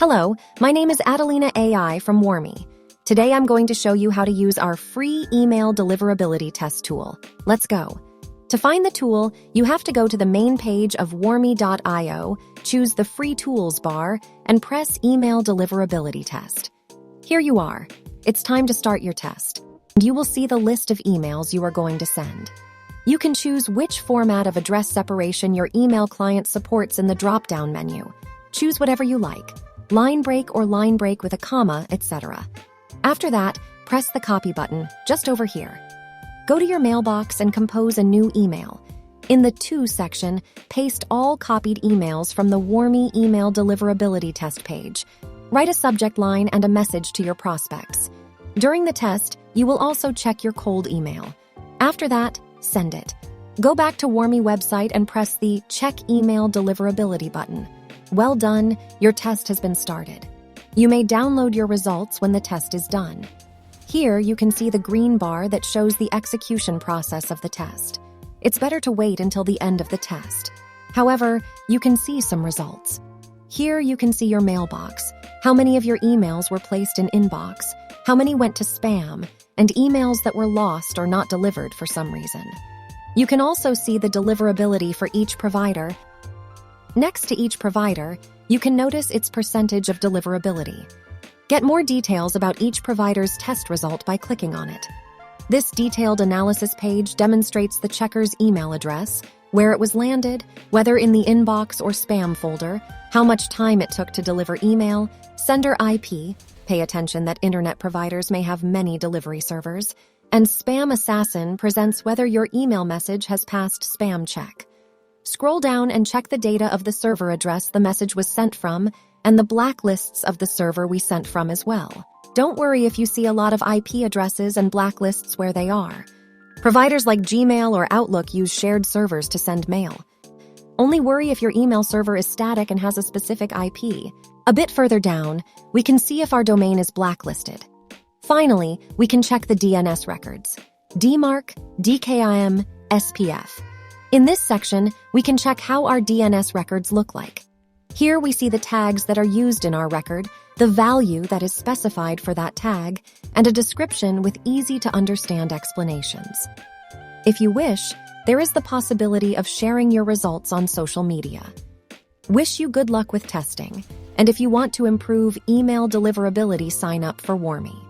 Hello, my name is Adelina AI from Warmy. Today I'm going to show you how to use our free email deliverability test tool. Let's go. To find the tool, you have to go to the main page of warmy.io, choose the Free Tools bar, and press Email Deliverability Test. Here you are. It's time to start your test. You will see the list of emails you are going to send. You can choose which format of address separation your email client supports in the drop-down menu. Choose whatever you like. Line break or line break with a comma, etc. After that, press the copy button just over here. Go to your mailbox and compose a new email. In the To section, paste all copied emails from the Warmy email deliverability test page. Write a subject line and a message to your prospects. During the test, you will also check your cold email. After that, send it. Go back to Warmy website and press the Check Email Deliverability button. Well done, your test has been started. You may download your results when the test is done. Here you can see the green bar that shows the execution process of the test. It's better to wait until the end of the test. However, you can see some results. Here you can see your mailbox, how many of your emails were placed in inbox, how many went to spam, and emails that were lost or not delivered for some reason. You can also see the deliverability for each provider. Next to each provider, you can notice its percentage of deliverability. Get more details about each provider's test result by clicking on it. This detailed analysis page demonstrates the checker's email address, where it was landed, whether in the inbox or spam folder, how much time it took to deliver email, sender IP, pay attention that internet providers may have many delivery servers, and Spam Assassin presents whether your email message has passed spam check. Scroll down and check the data of the server address the message was sent from and the blacklists of the server we sent from as well. Don't worry if you see a lot of IP addresses and blacklists where they are. Providers like Gmail or Outlook use shared servers to send mail. Only worry if your email server is static and has a specific IP. A bit further down, we can see if our domain is blacklisted. Finally, we can check the DNS records. DMARC, DKIM, SPF. In this section, we can check how our DNS records look like. Here we see the tags that are used in our record, the value that is specified for that tag, and a description with easy-to-understand explanations. If you wish, there is the possibility of sharing your results on social media. Wish you good luck with testing, and if you want to improve email deliverability, sign up for Warmy.